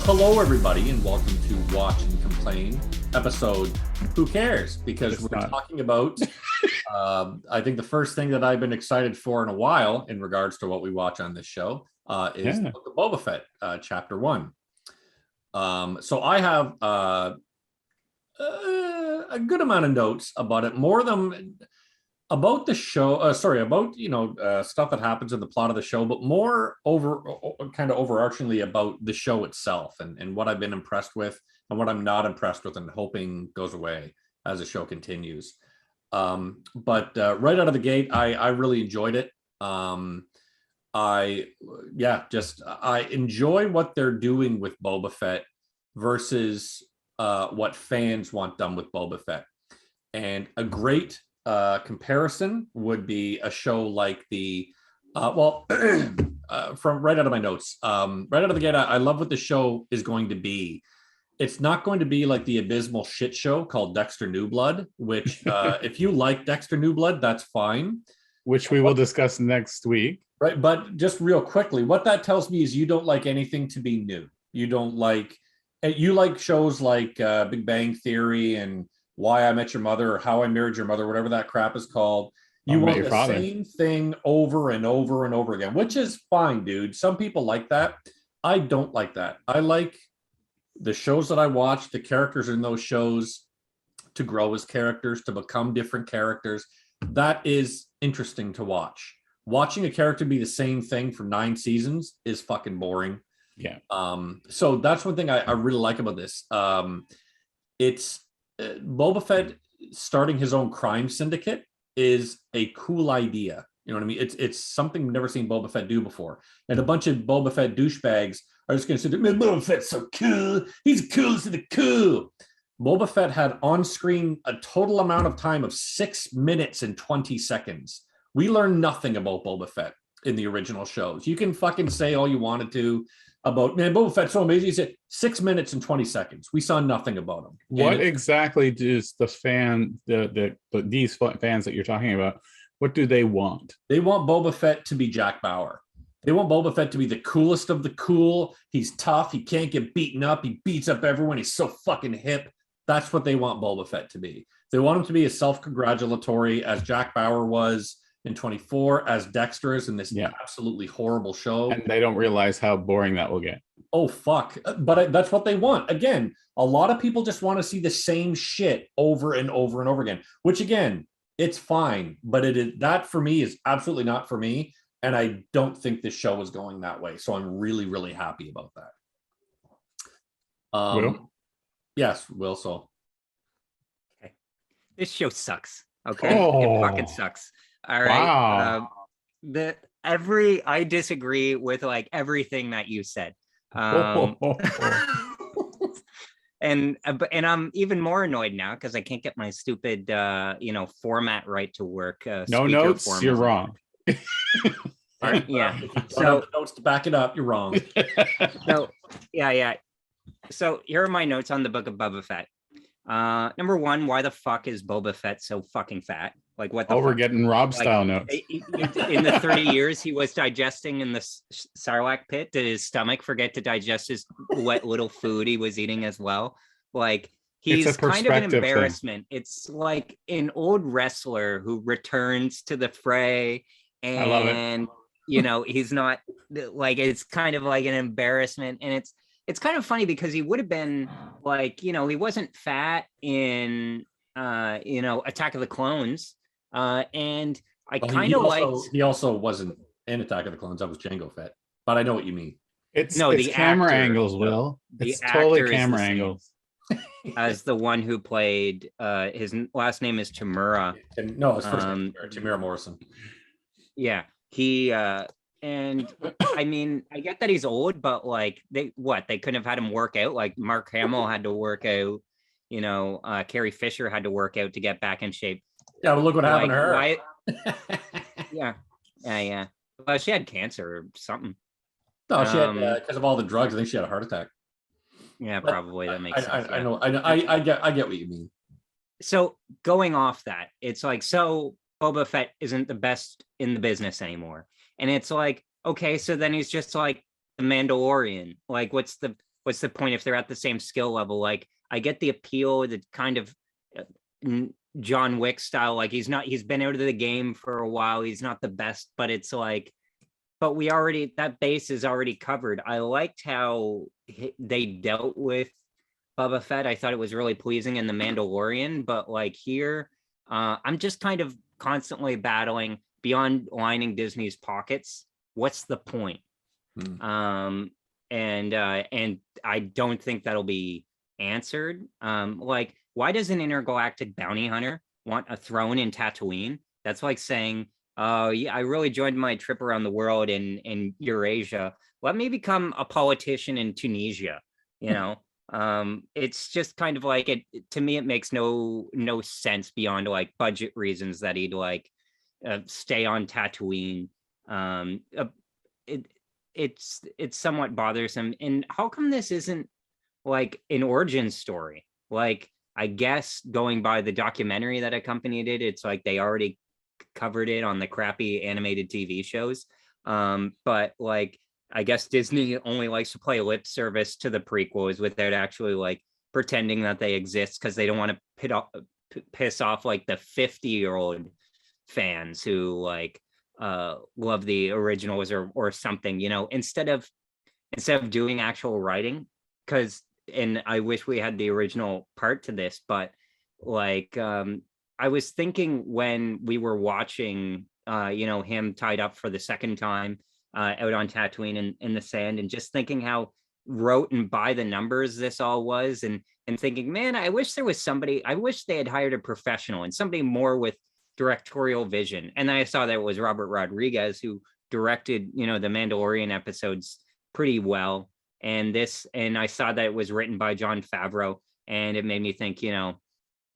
Hello, everybody, and welcome to Watch and Complain episode Who Cares? Because we're talking about, I think the first thing that I've been excited for in a while in regards to what we watch on this show is the Book of Boba Fett, Chapter 1. So I have a good amount of notes about it, more than about the show, about stuff that happens in the plot of the show, but more kind of overarchingly about the show itself and what I've been impressed with and what I'm not impressed with and hoping goes away as the show continues. But right out of the gate, I really enjoyed it. I enjoy what they're doing with Boba Fett versus what fans want done with Boba Fett. And a great comparison would be a show like from right out of my notes, right out of the gate, I love what the show is going to be. It's not going to be like the abysmal shit show called Dexter New Blood, which if you like Dexter New Blood, that's fine. Which we will discuss next week. Right, but just real quickly, what that tells me is you don't like anything to be new. You like shows like Big Bang Theory and Why I Met Your Mother or How I Married Your Mother, whatever that crap is called. You want the same thing over and over and over again, which is fine, dude. Some people like that. I don't like that. I like the shows that I watch, the characters in those shows to grow as characters, to become different characters. That is interesting to watch. Watching a character be the same thing for 9 seasons is fucking boring. Yeah. So that's one thing I really like about this. It's Boba Fett starting his own crime syndicate is a cool idea. You know what I mean? It's something we've never seen Boba Fett do before. And a bunch of Boba Fett douchebags are just going to say, man, Boba Fett's so cool. He's the coolest of the cool. Boba Fett had on screen a total amount of time of 6 minutes and 20 seconds. We learned nothing about Boba Fett in the original shows. You can fucking say all you wanted to about, man, Boba Fett's so amazing. He said 6 minutes and 20 seconds. We saw nothing about him. What exactly does these fans that you're talking about, what do they want? They want Boba Fett to be Jack Bauer. They want Boba Fett to be the coolest of the cool. He's tough. He can't get beaten up. He beats up everyone. He's so fucking hip. That's what they want Boba Fett to be. They want him to be as self-congratulatory as Jack Bauer was in 24, as Dexter is in this absolutely horrible show. And they don't realize how boring that will get. Oh, fuck. But that's what they want. Again, a lot of people just want to see the same shit over and over and over again, which again, it's fine. But that for me is absolutely not for me. And I don't think this show is going that way. So I'm really, really happy about that. Will? Yes, Will. So. Okay. This show sucks. Okay. It fucking sucks. All right. Wow. I disagree with like everything that you said. And I'm even more annoyed now because I can't get my stupid format right to work. No notes, format. You're wrong. Yeah. So notes to back it up, you're wrong. So yeah. So here are my notes on the Book of Boba Fett. Number 1, why the fuck is Boba Fett so fucking fat? Like what the fuck? We're getting Rob style notes. In the 30 years he was digesting in the Sarlacc pit, did his stomach forget to digest his what little food he was eating as well? Like he's kind of an embarrassment. It's like an old wrestler who returns to the fray and I love it. He's not like, it's kind of like an embarrassment. And it's kind of funny because he would have been like, he wasn't fat in Attack of the Clones. And I kind of liked. He also wasn't in Attack of the Clones. That was Jango Fett. But I know what you mean. It's the camera angles, Will. It's totally camera angles. As the one who played, his last name is Tamura. No, his first name is Tamura Morrison. Yeah, he and I mean, I get that he's old, but like they couldn't have had him work out. Like Mark Hamill had to work out. Carrie Fisher had to work out to get back in shape. Yeah, but look what happened to her. Yeah. Well, she had cancer or something. No, she had because of all the drugs. I think she had a heart attack. Yeah, probably that makes sense. I know. I get what you mean. So going off that, it's like, so Boba Fett isn't the best in the business anymore, and it's like, okay, so then he's just like the Mandalorian. Like, what's the what's the point if they're at the same skill level? Like, I get the appeal, the kind of John Wick style. Like, he's been out of the game for a while. He's not the best, but it's like, but that base is already covered. I liked how they dealt with Boba Fett. I thought it was really pleasing in The Mandalorian, but like here, I'm just kind of constantly battling beyond lining Disney's pockets. What's the point? And I don't think that'll be answered. Like, why does an intergalactic bounty hunter want a throne in Tatooine? That's like saying, yeah, I really enjoyed my trip around the world in Eurasia. Let me become a politician in Tunisia. You know, it's just kind of like it. To me, it makes no sense beyond like budget reasons that he'd like stay on Tatooine. It's somewhat bothersome. And how come this isn't like an origin story? Like, I guess going by the documentary that accompanied it, it's like they already covered it on the crappy animated TV shows. But like, I guess Disney only likes to play lip service to the prequels without actually like pretending that they exist, because they don't want to piss off like the 50-year-old fans who like love the originals or something, you know, instead of doing actual writing. Because, and I wish we had the original part to this, but like I was thinking when we were watching you know, him tied up for the second time out on Tatooine in the sand, and just thinking how rote and by the numbers this all was, and thinking, man, I wish there was somebody, I wish they had hired a professional and somebody more with directorial vision. And then I saw that it was Robert Rodriguez who directed, you know, the Mandalorian episodes pretty well. And I saw that it was written by Jon Favreau, and it made me think, you know,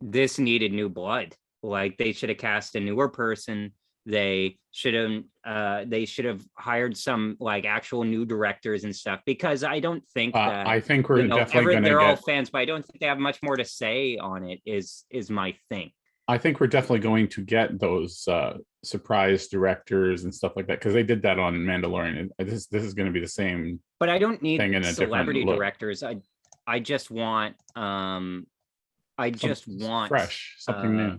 this needed new blood. Like, they should have cast a newer person. They should have hired some like actual new directors and stuff, because I don't think that I think we're definitely going to they're all fans, but I don't think they have much more to say on it is my thing. I think we're definitely going to get those surprise directors and stuff like that, because they did that on Mandalorian. This is going to be the same. But I don't need thing in a celebrity different look. directors. I just want fresh, something new.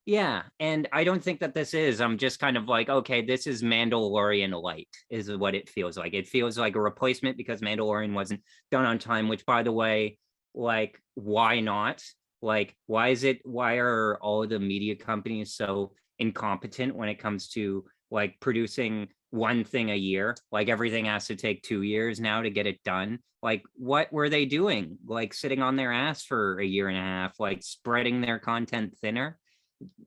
Yeah, and I don't think that this is. I'm just kind of like, okay, this is Mandalorian light, is what it feels like. It feels like a replacement because Mandalorian wasn't done on time, which, by the way, like, why not? Like, why are all the media companies so incompetent when it comes to like producing one thing a year? Like, everything has to take 2 years now to get it done. Like, what were they doing? Like, sitting on their ass for a year and a half, like spreading their content thinner?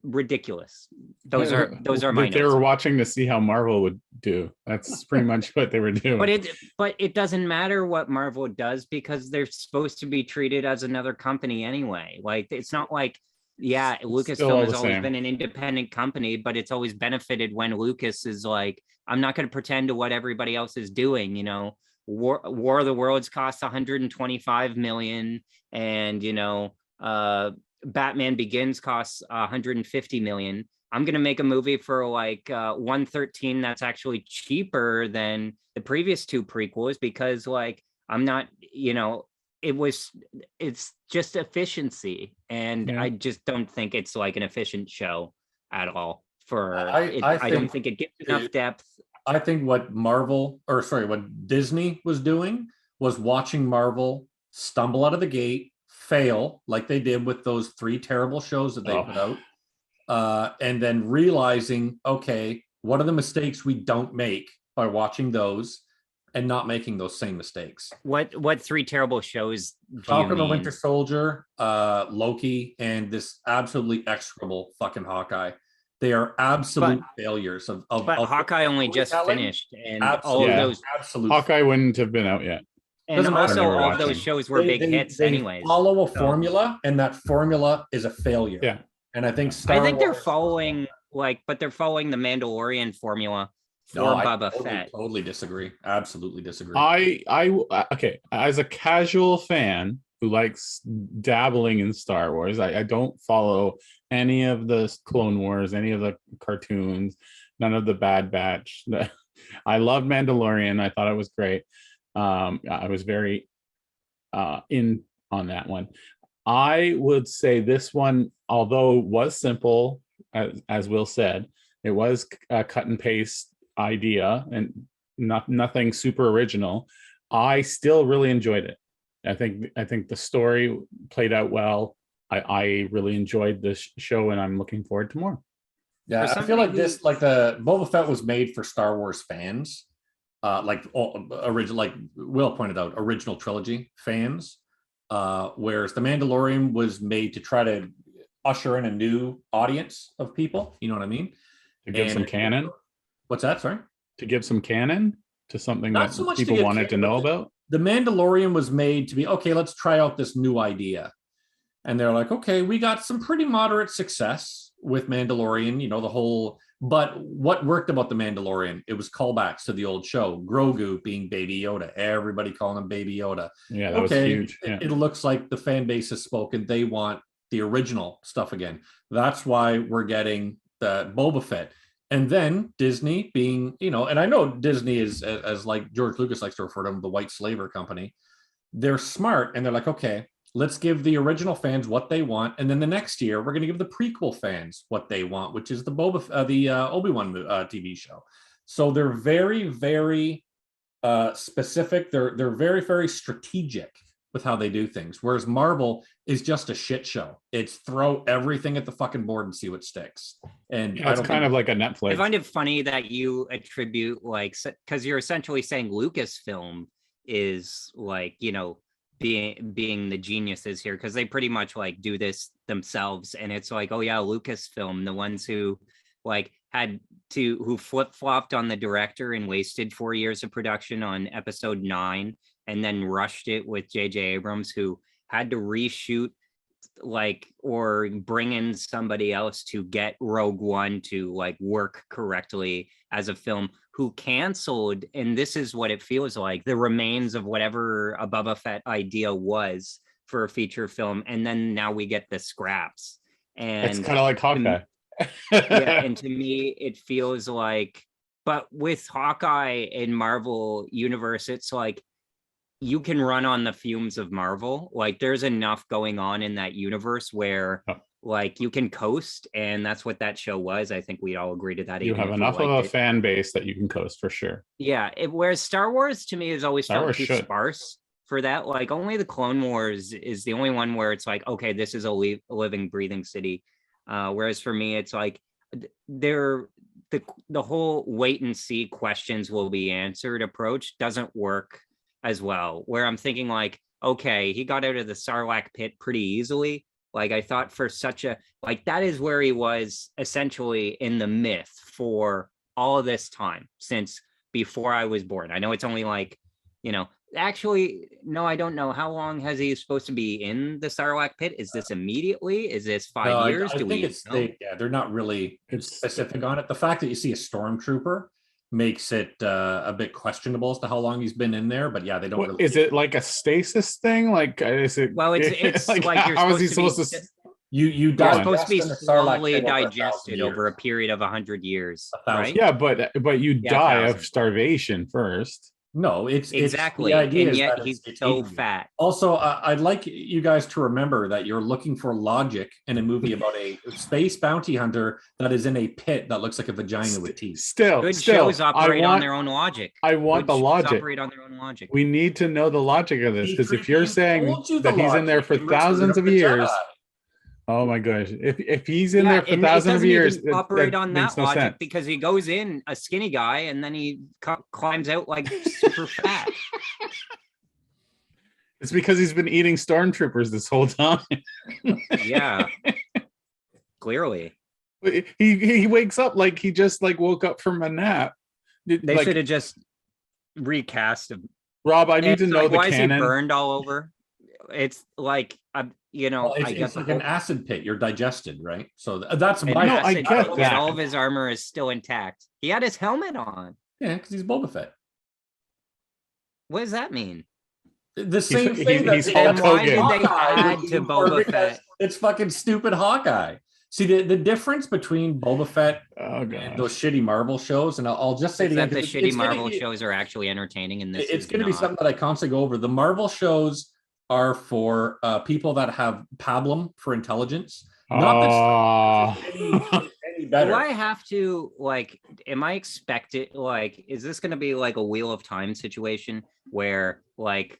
Ridiculous. Those are my notes. They were watching to see how Marvel would do. That's pretty much what they were doing. But it doesn't matter what Marvel does, because they're supposed to be treated as another company anyway. Like, it's not like, yeah, Lucasfilm has always been an independent company, but it's always benefited when Lucas is like, I'm not going to pretend to what everybody else is doing. You know, War of the Worlds costs 125 million, and you know, Batman Begins costs 150 million. I'm going to make a movie for like 113 that's actually cheaper than the previous two prequels, because like, I'm not, you know, it's just efficiency. And I just don't think it's like an efficient show at all. I don't think it gives enough depth. I think what Disney was doing was watching Marvel stumble out of the gate, fail like they did with those 3 terrible shows that they put out, and then realizing, okay, what are the mistakes we don't make by watching those and not making those same mistakes? What 3 terrible shows do Falcon you the mean? Winter Soldier, Loki, and this absolutely execrable fucking Hawkeye. They are absolute failures of Hawkeye only just finished, and all of those Hawkeye wouldn't have been out yet. And also, all of those shows were big hits anyways. Follow a formula, and that formula is a failure. Yeah. And I think they're following but they're following the Mandalorian formula for Boba Fett. Totally disagree. Absolutely disagree. Okay, as a casual fan who likes dabbling in Star Wars, I don't follow any of the Clone Wars, any of the cartoons, none of the Bad Batch. I love Mandalorian. I thought it was great. I was very in on that one. I would say this one, although was simple, as Will said, it was a cut and paste idea and nothing super original. I still really enjoyed it. I think the story played out well. I really enjoyed this show, and I'm looking forward to more. Yeah, I feel like this, like the Boba Fett was made for Star Wars fans, like original, like Will pointed out, original trilogy fans. Whereas The Mandalorian was made to try to usher in a new audience of people. You know what I mean? To give some canon. What's that? Sorry. To give some canon to something that people wanted to know about. The Mandalorian was made to be, okay, let's try out this new idea. And they're like, okay, we got some pretty moderate success with Mandalorian, you know, the whole, but what worked about the Mandalorian? It was callbacks to the old show. Grogu being Baby Yoda, everybody calling him Baby Yoda. Yeah, that was huge. Yeah. It looks like the fan base has spoken. They want the original stuff again. That's why we're getting the Boba Fett. And then Disney being, you know, and I know Disney is, as like George Lucas likes to refer to them, the white slaver company. They're smart, and they're like, okay, let's give the original fans what they want, and then the next year we're going to give the prequel fans what they want, which is the Obi-Wan TV show. So they're very, very specific. They're very, very strategic with how they do things. Whereas Marvel is just a shit show. It's throw everything at the fucking board and see what sticks. And yeah, it's kind of like a Netflix. I find it funny that you attribute, like, because you're essentially saying Lucasfilm is like, you know, being the geniuses here, because they pretty much like do this themselves. And it's like, oh yeah, Lucasfilm, the ones who like who flip-flopped on the director and wasted 4 years of production on episode 9 and then rushed it with J.J. Abrams, who had to reshoot like or bring in somebody else to get Rogue One to like work correctly as a film, who canceled, and this is what it feels like, the remains of whatever a Boba Fett idea was for a feature film, and then now we get the scraps. And it's kind of like Hawkeye. Yeah, and to me it feels like, but with Hawkeye in Marvel universe, it's like you can run on the fumes of Marvel. Like there's enough going on in that universe where like you can coast, and that's what that show was. I think we'd all agree to that. You have enough of a fan base that you can coast for sure. Yeah, whereas Star Wars to me has always felt too sparse for that. Like only the Clone Wars is the only one where it's like, okay, this is a living, breathing city. Whereas for me, it's like the whole wait and see, questions will be answered approach doesn't work as well. Where I'm thinking like, okay, he got out of the Sarlacc pit pretty easily. Like I thought for such a, like that is where he was essentially in the myth for all of this time since before I was born. I know it's only like, you know, actually, no, I don't know. How long has he supposed to be in the Sarlacc pit? Is this immediately? Is this 5 years? I think it's they're not really specific on it. The fact that you see a stormtrooper makes it a bit questionable as to how long he's been in there, but yeah, they don't really. Is it like a stasis thing? Like is it? Well, it's like you're how is he supposed to you you're supposed to be slowly digested over a period of 100 years, right? Yeah, but you die of starvation first. No, it's exactly, the idea and is yet that he's so fat. Also, I'd like you guys to remember that you're looking for logic in a movie about a space bounty hunter that is in a pit that looks like a vagina with teeth. Good shows operate on their own logic. I want the logic. Operate on their own logic. We need to know the logic of this, because if you're saying that he's in there for thousands of years. Oh my gosh! If he's in there for thousands of years, operate on that logic sense. Because he goes in a skinny guy and then he climbs out like super fat. It's because he's been eating stormtroopers this whole time. Yeah, clearly. He wakes up like he just like woke up from a nap. They should have just recast him. Rob, I need to know the why canon. Is he burned all over? It's like you know, well, it's like an acid pit. You're digested, right? So that's my. No, I get that. All of his armor is still intact. He had his helmet on. Yeah, because he's Boba Fett. What does that mean? The same thing. He's Hulk why did Hogan. they add to Boba Fett? It's fucking stupid Hawkeye. See the difference between Boba Fett and those shitty Marvel shows, and I'll just say that the shitty Marvel shows are actually entertaining, and this it's going to be something that I constantly go over. The Marvel shows are for people that have pablum for intelligence. Not that any better. Do I have to like? Am I expected like? Is this going to be like a Wheel of Time situation where like,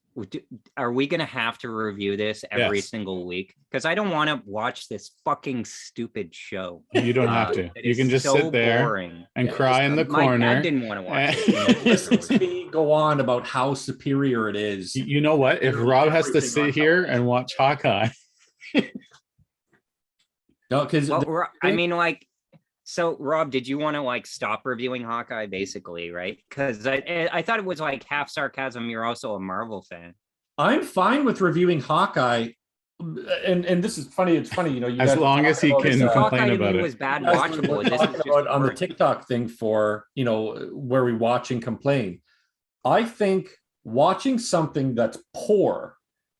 are we going to have to review this every single week? Because I don't want to watch this fucking stupid show. You don't have to. You can just sit there and cry in the corner. My dad didn't want to watch it. Listen to me go on about how superior it is. You know what? If Rob has to sit here and watch Hawkeye. No, because I mean, like, so Rob, did you want to like stop reviewing Hawkeye, basically, right? Because I thought it was like half sarcasm. You're also a Marvel fan. I'm fine with reviewing Hawkeye, and this is funny. It's funny, you know, as long as he can complain about it. Was bad watchable. This is about on the TikTok thing for, you know, where we watch and complain. I think watching something that's poor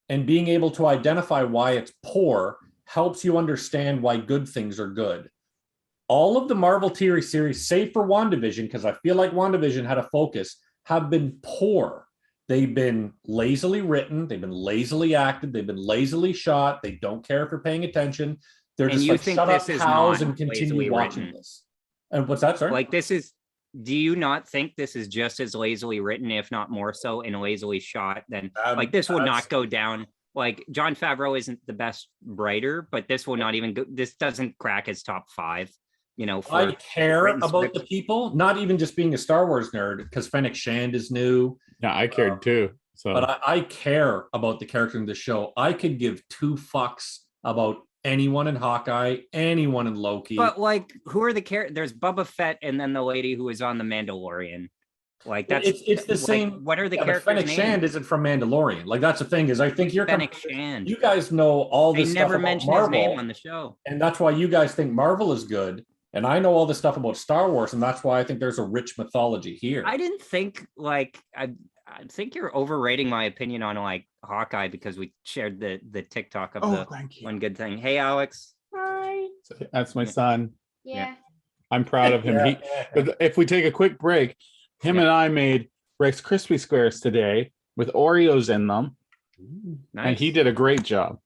and being able to identify why it's poor helps you understand why good things are good. All of the Marvel TV series, save for WandaVision, because I feel like WandaVision had a focus, have been poor. They've been lazily written. They've been lazily acted. They've been lazily shot. They don't care if you're paying attention. They're just like, shut up, cows, and continue watching this. And what's that, sir? Like, this is, do you not think this is just as lazily written, if not more so, and lazily shot? Then like, this would not go down. Like, Jon Favreau isn't the best writer, but this will not even go, this doesn't crack his top 5. You know, I care about the people, not even just being a Star Wars nerd, because Fennec Shand is new. Yeah, I cared too. So, but I care about the character in the show. I could give 2 fucks about anyone in Hawkeye, anyone in Loki. But like, who are the characters? There's Boba Fett, and then the lady who is on the Mandalorian. Like, that's it's the same. Like, what are the characters? Fennec Shand isn't from Mandalorian. Like, that's the thing, is I think you're Fennec Shand. You guys know all this. They never mentioned his name on the show, and that's why you guys think Marvel is good. And I know all this stuff about Star Wars, and that's why I think there's a rich mythology here. I didn't think like I think you're overrating my opinion on like Hawkeye because we shared the TikTok of the one good thing. Hey, Alex. Hi. That's my son. Yeah. I'm proud of him. But if we take a quick break, him and I made Rice Krispie Squares today with Oreos in them. Nice. And he did a great job.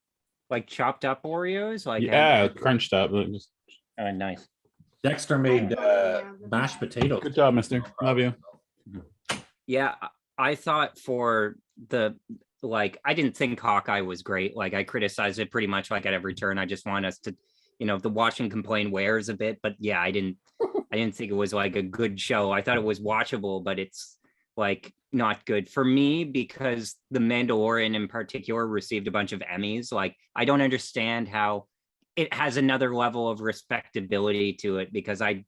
Like chopped up Oreos? Like crunched up. Just... Oh, nice. Dexter made mashed potatoes. Good job, mister. Love you. Yeah, I thought for the, like, I didn't think Hawkeye was great. Like, I criticized it pretty much like at every turn. I just want us to, you know, the watch and complain wears a bit. But yeah, I didn't think it was like a good show. I thought it was watchable, but it's like not good for me because The Mandalorian in particular received a bunch of Emmys. Like, I don't understand how it has another level of respectability to it because I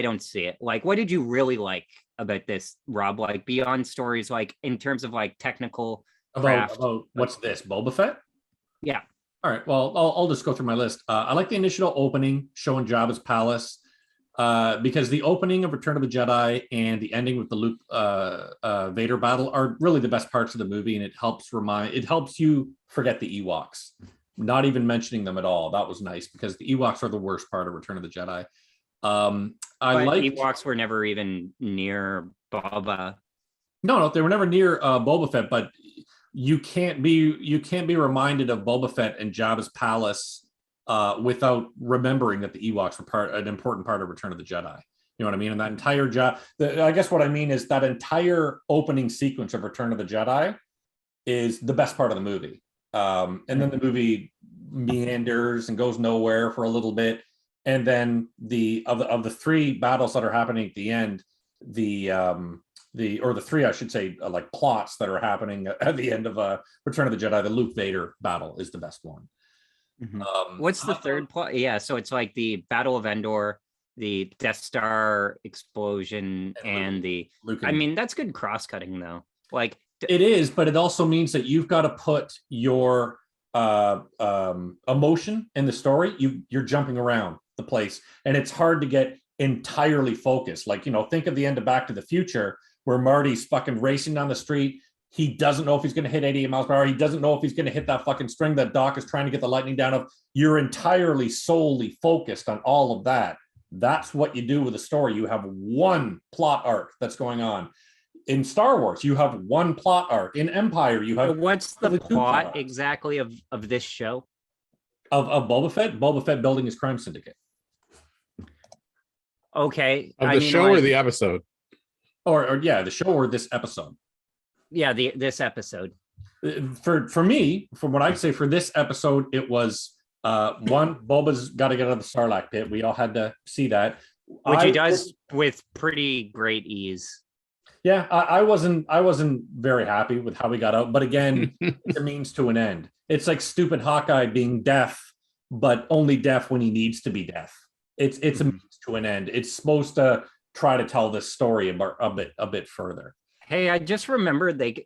don't see it. Like, what did you really like about this, Rob? Like, beyond stories, like in terms of like technical craft. About what's this, Boba Fett? Yeah. All right. Well, I'll just go through my list. I like the initial opening showing Jabba's palace because the opening of Return of the Jedi and the ending with the Luke Vader battle are really the best parts of the movie, and it helps you forget the Ewoks. Not even mentioning them at all. That was nice because the Ewoks are the worst part of Return of the Jedi. Ewoks were never even near Boba. No, they were never near Boba Fett. But you can't be reminded of Boba Fett and Jabba's palace without remembering that the Ewoks were an important part of Return of the Jedi. You know what I mean? And that entire I guess what I mean is that entire opening sequence of Return of the Jedi is the best part of the movie. And then the movie meanders and goes nowhere for a little bit, and then of the 3 battles that are happening at the end, the 3 I should say like plots that are happening at the end of Return of the Jedi, the Luke Vader battle is the best one. Mm-hmm. What's the third plot? Yeah, so it's like the Battle of Endor, the Death Star explosion, and the Luke. I mean, that's good cross-cutting though. Like, it is, but it also means that you've got to put your emotion in the story. You're jumping around the place, and it's hard to get entirely focused. Like, you know, think of the end of Back to the Future where Marty's fucking racing down the street. He doesn't know if he's going to hit 88 miles per hour. He doesn't know if he's going to hit that fucking string that Doc is trying to get the lightning down of. You're entirely solely focused on all of that. That's what you do with a story. You have one plot arc that's going on. In Star Wars, you have one plot arc. In Empire, you have what's the two plot plot exactly of this show? Of Boba Fett? Boba Fett building his crime syndicate. Okay. Of the show or the episode? Or yeah, the show or this episode. Yeah, this episode. For me, from what I'd say for this episode, it was one, Boba's got to get out of the Sarlacc pit. We all had to see that. Which he does with pretty great ease. Yeah, I wasn't very happy with how he got out, but again, it's a means to an end. It's like stupid Hawkeye being deaf, but only deaf when he needs to be deaf. It's a means to an end. It's supposed to try to tell this story a bit further. Hey, I just remembered they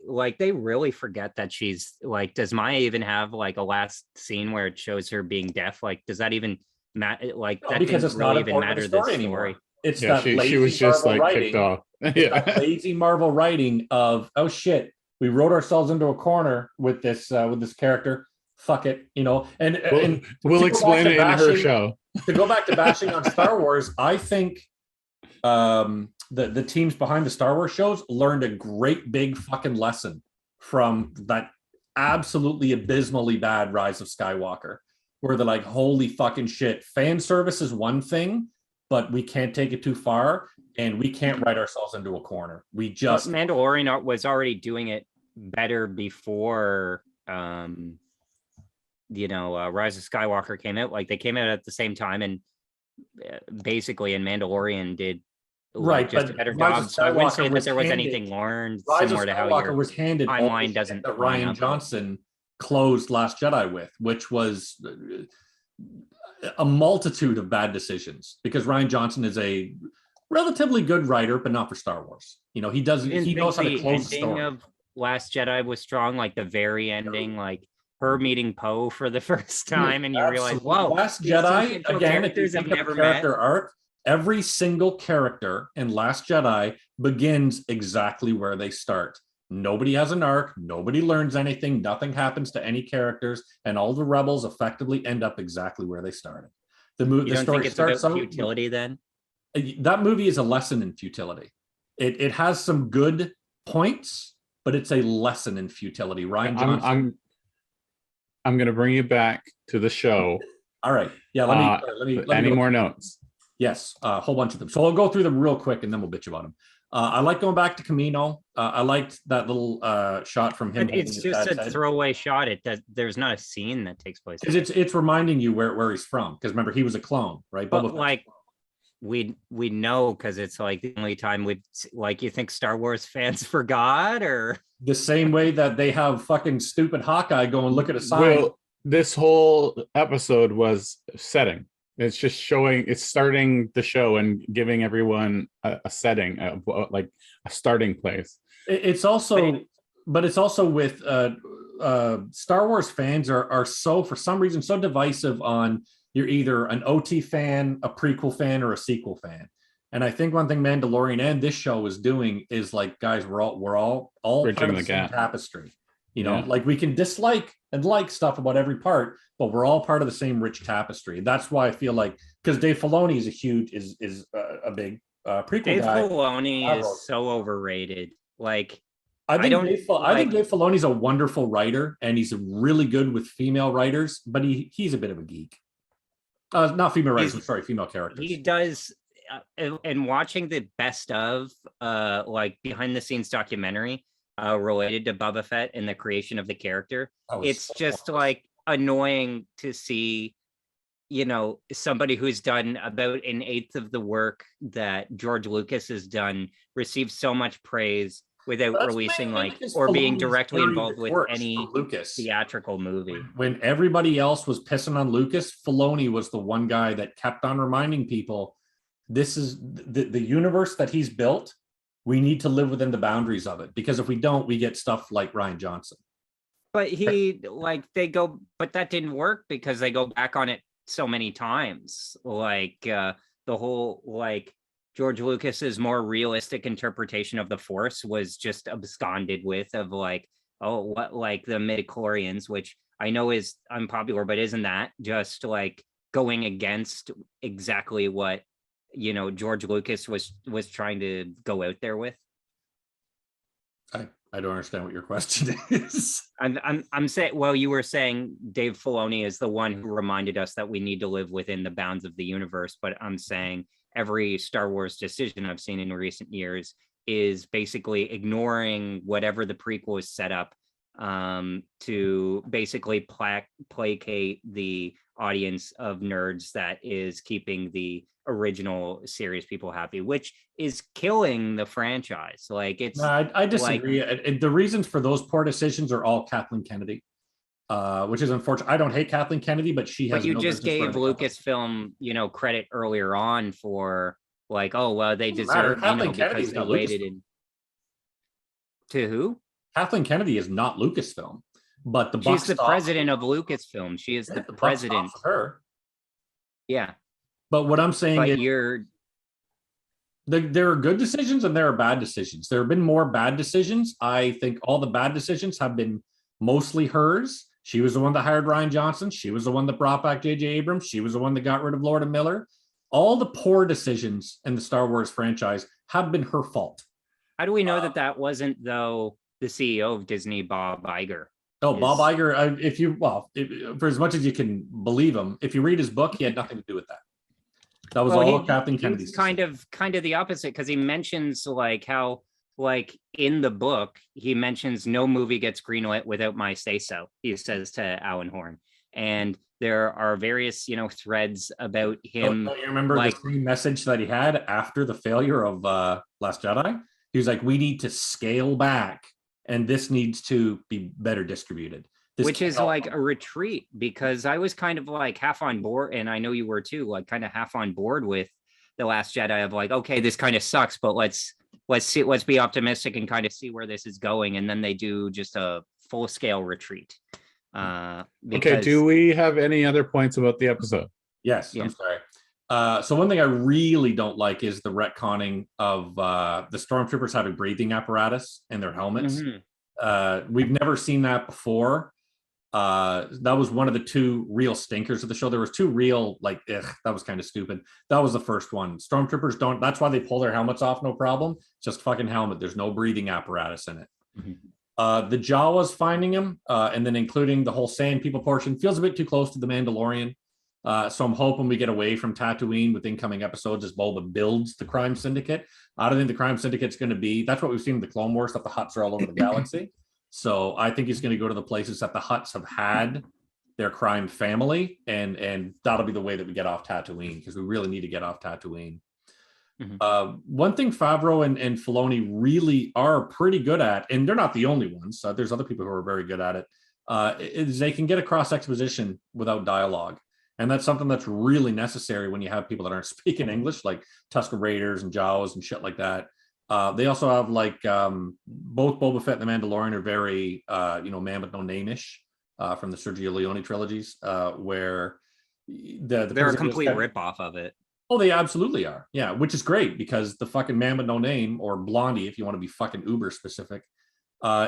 really forget that she's like, does Maya even have like a last scene where it shows her being deaf? Like, does that even matter? Like, that because didn't it's really not even matter the story anymore. It's yeah, she was just Marvel like writing, kicked off. Yeah, lazy Marvel writing of, oh shit, we wrote ourselves into a corner with this character. Fuck it, you know. And we'll explain it in her show. To go back to bashing on Star Wars, I think the teams behind the Star Wars shows learned a great big fucking lesson from that absolutely abysmally bad Rise of Skywalker, where they're like, holy fucking shit, fan service is one thing, but we can't take it too far, and we can't write ourselves into a corner. We just Mandalorian was already doing it better before Rise of Skywalker came out. Like, they came out at the same time, and basically, and Mandalorian did just a better job. So I wouldn't say that there was anything learned similar to how your was handed timeline doesn't that Ryan Johnson closed Last Jedi with, which was a multitude of bad decisions, because Ryan Johnson is a relatively good writer, but not for Star Wars. You know, he knows how to close the story. Of Last Jedi was strong, like the very ending, like her meeting Poe for the first time, and you realize, whoa, Last Jedi, again, if you think of a character arc, every single character in Last Jedi begins exactly where they start. Nobody has an arc, nobody learns anything, nothing happens to any characters, and all the rebels effectively end up exactly where they started. The story starts out futility then? That movie is a lesson in futility. It has some good points, but it's a lesson in futility. Ryan Johnson. I'm going to bring you back to the show. All right. Yeah. Let me. Any more notes? Yes, a whole bunch of them. So I'll go through them real quick, and then we'll bitch about them. I like going back to Camino. I liked that little shot from him. But it's just a throwaway shot. There's not a scene that takes place. Because it's reminding you where he's from. Because remember, he was a clone, right? But like, we know, because it's like the only time you think Star Wars fans forgot, or the same way that they have fucking stupid Hawkeye going look at a sign. Well, this whole episode was setting. It's just it's starting the show and giving everyone a setting, like a starting place. It's also with Star Wars fans are so, for some reason, so divisive on, you're either an OT fan, a prequel fan, or a sequel fan. And I think one thing Mandalorian and this show is doing is like, guys, we're all part of the same tapestry. You know, like, we can dislike and like stuff about every part, but we're all part of the same rich tapestry. That's why I feel like, because Dave Filoni is a big prequel Dave guy. Filoni is so overrated. Like, I think Dave Filoni's a wonderful writer, and he's really good with female writers, but he's a bit of a geek. Not female writers, I'm sorry, female characters. He does, and watching the best of like behind the scenes documentary related to Boba Fett and the creation of the character, it's just like annoying to see, somebody who's done about an eighth of the work that George Lucas has done receive so much praise without releasing or being directly involved with any theatrical movie. When everybody else was pissing on Lucas, Filoni was the one guy that kept on reminding people, this is the universe that he's built. We need to live within the boundaries of it, because if we don't, we get stuff like Ryan Johnson. But but that didn't work because they go back on it so many times. Like the whole, George Lucas's more realistic interpretation of the Force was just absconded with, of the midichlorians, which I know is unpopular, but isn't that just like going against exactly what George Lucas was trying to go out there with? I don't understand what your question is. I'm saying, well, you were saying Dave Filoni is the one who reminded us that we need to live within the bounds of the universe, but I'm saying every Star Wars decision I've seen in recent years is basically ignoring whatever the prequel is set up to basically placate the audience of nerds that is keeping the original series people happy, which is killing the franchise. Like it's No, I disagree. The reasons for those poor decisions are all Kathleen Kennedy, which is unfortunate. I don't hate Kathleen Kennedy, but she has. But you just gave Lucasfilm, credit earlier on for like, oh well, they deserve, because they waited in. To who? Kathleen Kennedy is not Lucasfilm, but she's the president of Lucasfilm. She is the president. Her. Yeah. But what I'm saying is there are good decisions and there are bad decisions. There have been more bad decisions. I think all the bad decisions have been mostly hers. She was the one that hired Rian Johnson. She was the one that brought back J.J. Abrams. She was the one that got rid of Lord and Miller. All the poor decisions in the Star Wars franchise have been her fault. How do we know that wasn't, though, the CEO of Disney, Bob Iger? Oh, Bob Iger, for as much as you can believe him, if you read his book, he had nothing to do with that. That was all Kathleen Kennedy's. Kind of the opposite, because he mentions how in the book he mentions no movie gets greenlit without my say so. He says to Alan Horn, and there are various threads about him. You remember the same message that he had after the failure of Last Jedi? He was like, "We need to scale back, and this needs to be better distributed." Which is like a retreat, because I was kind of like half on board, and I know you were too, like kind of half on board with The Last Jedi of like, okay, this kind of sucks, but let's be optimistic and kind of see where this is going. And then they do just a full scale retreat. Okay, do we have any other points about the episode? Yes, yeah. I'm sorry. So one thing I really don't like is the retconning of the stormtroopers having breathing apparatus in their helmets. Mm-hmm. We've never seen that before. That was one of the two real stinkers of the show. There was two real that was kind of stupid. That was the first one. Stormtroopers don't. That's why they pull their helmets off, no problem. Just fucking helmet. There's no breathing apparatus in it. Mm-hmm. The Jawas finding him, and then including the whole Sand People portion, feels a bit too close to the Mandalorian. So I'm hoping we get away from Tatooine with incoming episodes as Boba builds the crime syndicate. I don't think the crime syndicate's going to be. That's what we've seen in the Clone Wars, that the Hutts are all over the galaxy. So I think he's going to go to the places that the Hutts have had their crime family, and that'll be the way that we get off Tatooine, because we really need to get off Tatooine. Mm-hmm. One thing Favreau and Filoni really are pretty good at, and they're not the only ones, there's other people who are very good at it, is they can get across exposition without dialogue. And that's something that's really necessary when you have people that aren't speaking English, like Tusken Raiders and Jawas and shit like that. They also have both Boba Fett and the Mandalorian are very, man with no name-ish from the Sergio Leone trilogies, where they're a complete ripoff of it. Oh, they absolutely are. Yeah, which is great, because the fucking man with no name, or Blondie, if you want to be fucking uber specific,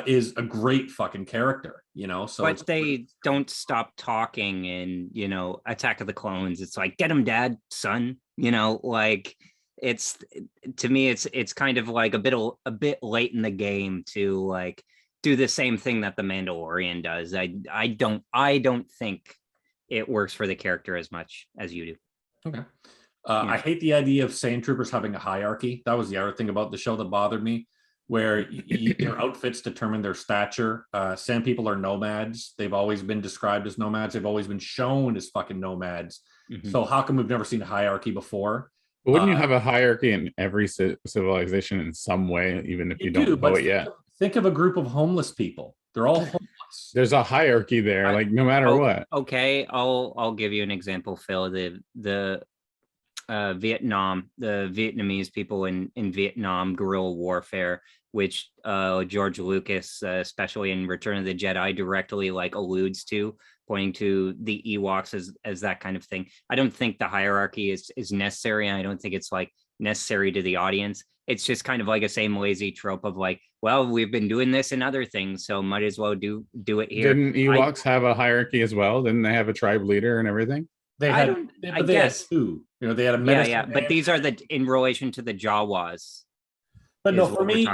is a great fucking character, So, but they don't stop talking in, Attack of the Clones. It's like, get him, Dad, son. It's, to me, it's kind of like a bit late in the game to do the same thing that the Mandalorian does. I don't think it works for the character as much as you do. Okay. I hate the idea of Sand Troopers having a hierarchy. That was the other thing about the show that bothered me, where their outfits determine their stature. Sand people are nomads. They've always been described as nomads. They've always been shown as fucking nomads. Mm-hmm. So how come we've never seen a hierarchy before? But wouldn't you have a hierarchy in every civilization in some way, even if you don't know it yet? Think of a group of homeless people. They're all homeless. There's a hierarchy there, no matter what. Okay, I'll give you an example, Phil. The Vietnam, the Vietnamese people in Vietnam, guerrilla warfare, which George Lucas, especially in Return of the Jedi, directly alludes to, pointing to the Ewoks as that kind of thing. I don't think the hierarchy is necessary, and I don't think it's necessary to the audience. It's just kind of a same lazy trope of well, we've been doing this in other things, so might as well do it here. Didn't Ewoks have a hierarchy as well? Didn't they have a tribe leader and everything? They had two. They had a medicine. But these are in relation to the Jawas. But no, for me,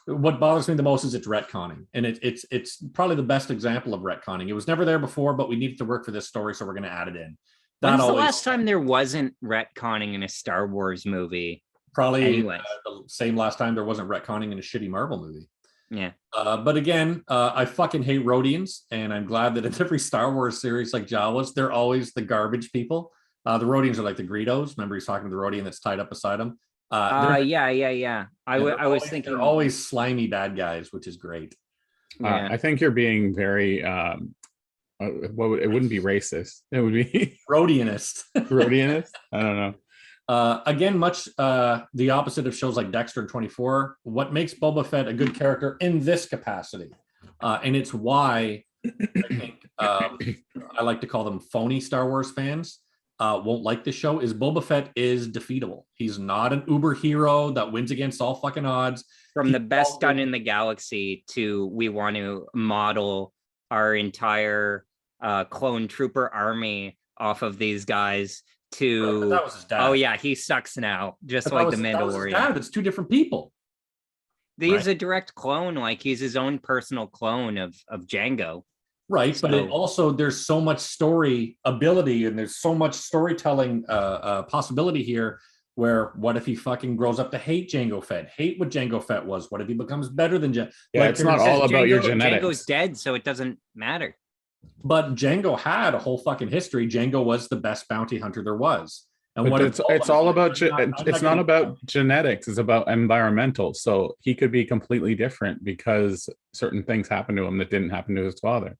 what bothers me the most is it's retconning, and it's probably the best example of retconning. It was never there before, but we needed to work for this story, so we're going to add it in. When's the last time there wasn't retconning in a Star Wars movie? Probably anyway. The same last time there wasn't retconning in a shitty Marvel movie. Yeah. But again, I fucking hate Rhodians, and I'm glad that in every Star Wars series like Jawas, they're always the garbage people. The Rhodians are like the Greedos. Remember, he's talking to the Rhodian that's tied up beside him. Yeah. I was thinking they're always slimy bad guys, which is great. I think you're being very it wouldn't be racist. It would be Rhodianist. Rhodianist? I don't know. Again, much the opposite of shows like Dexter and 24. What makes Boba Fett a good character in this capacity, and it's why I think I like to call them phony Star Wars fans won't like the show, is Boba Fett is defeatable. He's not an uber hero that wins against all fucking odds. From the best gun in the galaxy to we want to model our entire clone trooper army off of these guys to that was his dad. Oh yeah, he sucks now, just like the Mandalorian. That was it's two different people. He's a direct clone, like he's his own personal clone of Jango. Right, but it also there's so much story ability and there's so much storytelling possibility here. Where what if he fucking grows up to hate Jango Fett, hate what Jango Fett was? What if he becomes better than Jango? Yeah, it's not all about your genetics. Jango's dead, so it doesn't matter. But Jango had a whole fucking history. Jango was the best bounty hunter there was. And what it's all about it's not about genetics, it's about environmental. So he could be completely different because certain things happened to him that didn't happen to his father.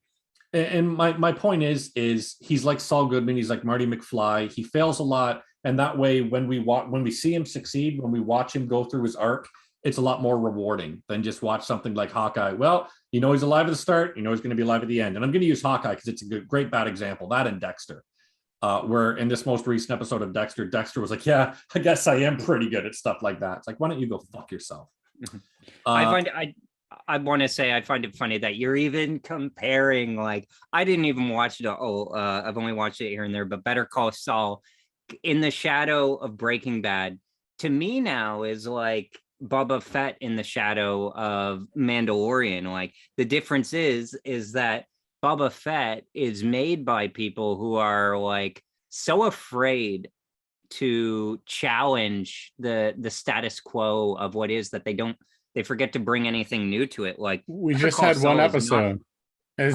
And my point is he's like Saul Goodman, he's like Marty McFly. He fails a lot, and that way when we see him succeed, when we watch him go through his arc, it's a lot more rewarding than just watch something like Hawkeye. Well, you know he's alive at the start, you know he's going to be alive at the end. And I'm going to use Hawkeye because it's a great bad example. That and Dexter, where in this most recent episode of Dexter was like, yeah, I guess I am pretty good at stuff like that. It's like, why don't you go fuck yourself? I want to say I find it funny that you're even comparing, like, I didn't even watch it. I've only watched it here and there, but Better Call Saul in the shadow of Breaking Bad to me now is like Boba Fett in the shadow of Mandalorian. Like the difference is that Boba Fett is made by people who are like so afraid to challenge the status quo of what is that they forget to bring anything new to it. Like we just had one episode. We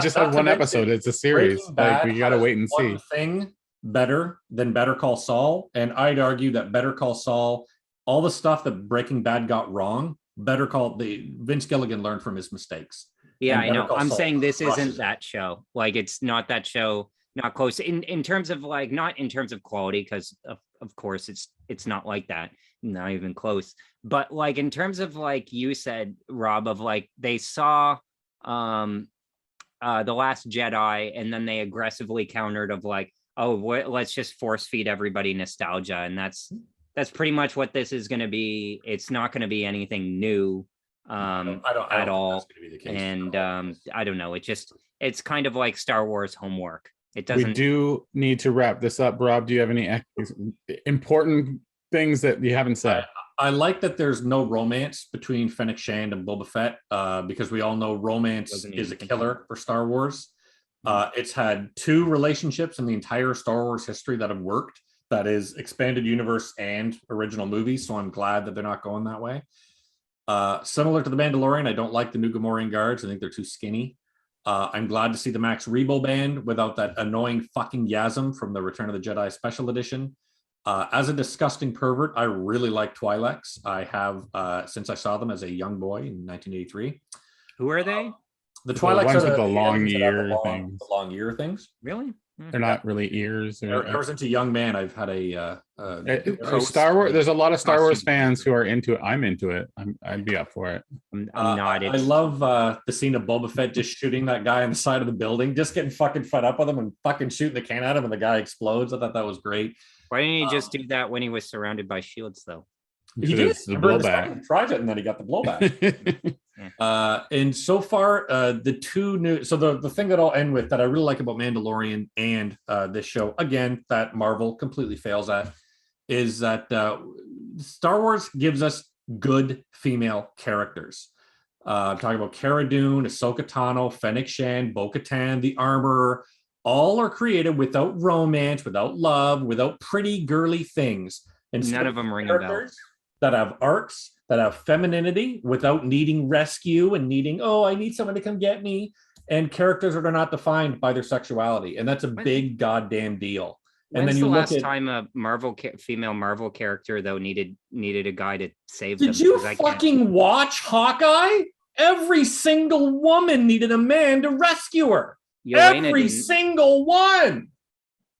just had one episode. It's a series. Like we gotta wait and see. One thing better than Better Call Saul, and I'd argue that Better Call Saul, all the stuff that Breaking Bad got wrong, Vince Gilligan learned from his mistakes. Yeah, I know. I'm saying this isn't that show. Like it's not that show. Not close in terms of like, not in terms of quality, because of course it's not like that, not even close. But like in terms of like you said, Rob, of like they saw The Last Jedi and then they aggressively countered of like, oh, let's just force feed everybody nostalgia, and that's pretty much what this is going to be. It's not going to be anything new at all. And I don't know. It's kind of like Star Wars homework. It doesn't. We do need to wrap this up. Rob, do you have any important things that you haven't said? I like that there's no romance between Fennec Shand and Boba Fett, because we all know romance is a killer for Star Wars. It's had 2 relationships in the entire Star Wars history that have worked. That is expanded universe and original movies. So I'm glad that they're not going that way. Similar to the Mandalorian, I don't like the new Gamorrean guards. I think they're too skinny. I'm glad to see the Max Rebo band without that annoying fucking Yasm from the Return of the Jedi Special Edition. As a disgusting pervert, I really like Twi'leks. I have since I saw them as a young boy in 1983. Who are they? The Twi'leks ones with the long ear things. The long ear things. Really? They're not really ears. Ever since a young man, I've had Star Wars. There's a lot of Star Wars fans who are into it. I'm into it. I'd be up for it. I'm not. I love the scene of Boba Fett just shooting that guy on the side of the building, just getting fucking fed up with him and fucking shooting the can at him, and the guy explodes. I thought that was great. Why didn't he just do that when he was surrounded by shields, though? He did. The blowback. He tried it, and then he got the blowback. And so far, the 2 new. So the thing that I'll end with that I really like about Mandalorian and this show, again, that Marvel completely fails at, is that Star Wars gives us good female characters. I'm talking about Cara Dune, Ahsoka Tano, Fennec Shand, Bo-Katan, the Armorer. All are created without romance, without love, without pretty girly things. And None of them ring a bell. That have arcs, that have femininity, without needing rescue and needing, oh, I need someone to come get me. And characters that are not defined by their sexuality, and that's a big goddamn deal. And then you look at last time a female Marvel character though needed a guy to save them. Did you fucking watch Hawkeye? Every single woman needed a man to rescue her. Every single one.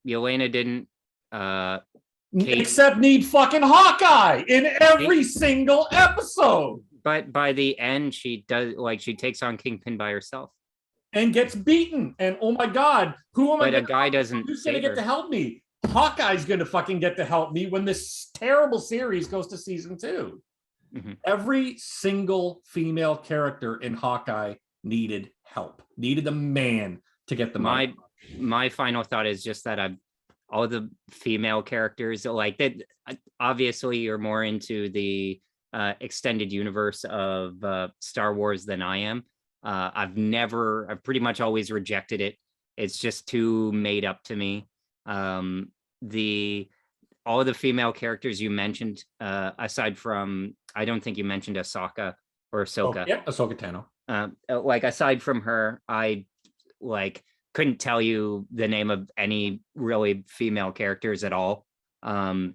Yelena didn't. Except need fucking Hawkeye in every single episode. But by the end, she does, like, she takes on Kingpin by herself and gets beaten. And oh my god, who am I? But a guy doesn't. Who's gonna get to help me? Hawkeye's gonna fucking get to help me when this terrible series goes to season 2. Mm-hmm. Every single female character in Hawkeye needed help, needed a man to get them out. My final thought is just that all the female characters, like that, obviously you're more into the extended universe of Star Wars than I am. I've pretty much always rejected it. It's just too made up to me. All of the female characters you mentioned, aside from, I don't think you mentioned Ahsoka or Ahsoka. Oh, yeah, Ahsoka Tano. Like aside from her, I couldn't tell you the name of any really female characters at all. I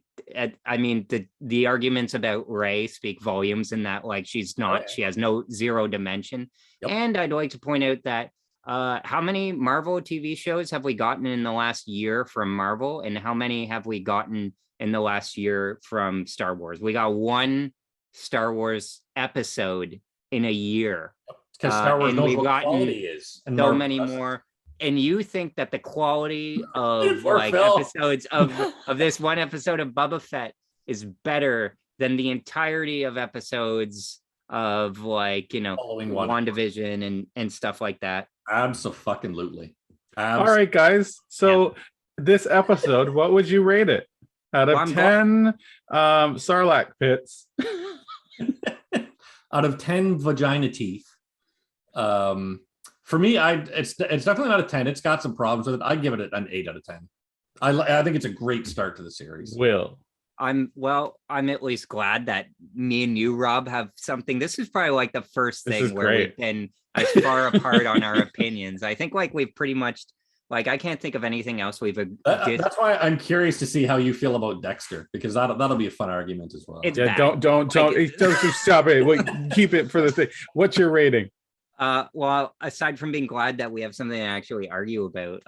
mean, the arguments about Rey speak volumes in that, like, she's not, she has zero dimension. Yep. And I'd like to point out that how many Marvel TV shows have we gotten in the last year from Marvel, and how many have we gotten in the last year from Star Wars? We got one Star Wars episode in a year. Because Star Wars knows what quality is. And so many more. And you think that the quality of episodes of this one episode of Boba Fett is better than the entirety of episodes of, like, you know, WandaVision and stuff like that? Absolutely. All right, guys. So this episode, what would you rate it out of 10 Sarlacc pits? Out of 10 vagina teeth. For me, it's definitely not a 10. It's got some problems with it. I'd give it an 8 out of 10. I think it's a great start to the series. I'm at least glad that me and you, Rob, have something. This is probably like the first thing where we've been as far apart on our opinions. I think like we've pretty much, like, I can't think of anything else we've. That's why I'm curious to see how you feel about Dexter, because that'll be a fun argument as well. Don't stop it. Wait, keep it for the thing. What's your rating? Well, aside from being glad that we have something to actually argue about,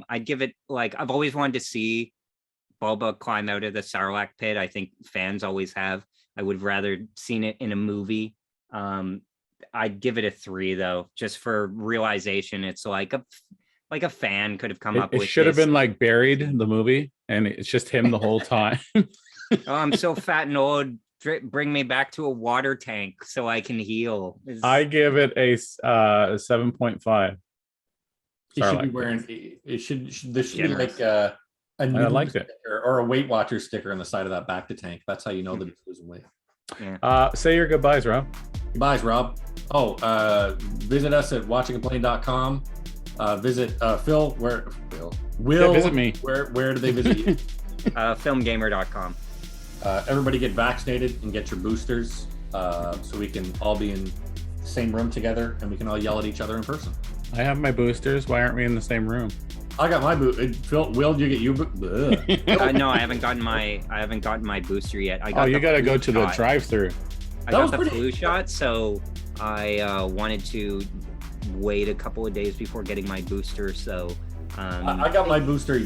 I'd give it, like, I've always wanted to see Boba climb out of the Sarlacc pit. I think fans always have. I would have rather seen it in a movie. I'd give it a 3 though, just for realization. It's like a fan could have come up with. It should have been like Buried in the movie, and it's just him the whole time. Oh, I'm so fat and old. Bring me back to a water tank so I can heal. I give it a 7.5. He should be wearing. There should be like a sticker or a Weight Watchers sticker on the side of that back to tank. That's how you know that he's losing weight. Yeah. Say your goodbyes, Rob. Goodbyes, Rob. Visit us at watchingandplaying.com. Visit Phil. Where Phil? Visit me. Where do they visit you? Filmgamer.com. Everybody get vaccinated and get your boosters, so we can all be in the same room together and we can all yell at each other in person. I have my boosters. Why aren't we in the same room? I got my Phil, Will, did you get you? No, I haven't gotten my booster yet. You got to go to the drive-through. I got the flu shot, so I wanted to wait a couple of days before getting my booster. So I got my booster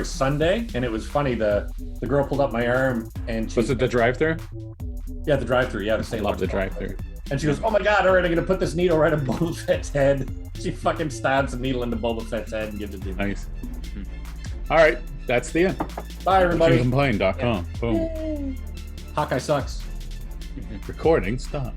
Sunday, and it was funny. The girl pulled up my arm, and was it the drive-through? Yeah, the drive-through. Yeah, the same. Love the drive-through. And she goes, "Oh my god! All right, I'm gonna put this needle right in Boba Fett's head." She fucking stabs a needle into Boba Fett's head and gives it to me. Nice. All right, that's the end. Bye, everybody. Complain.com. Boom. Hawkeye sucks. Recording. Stop.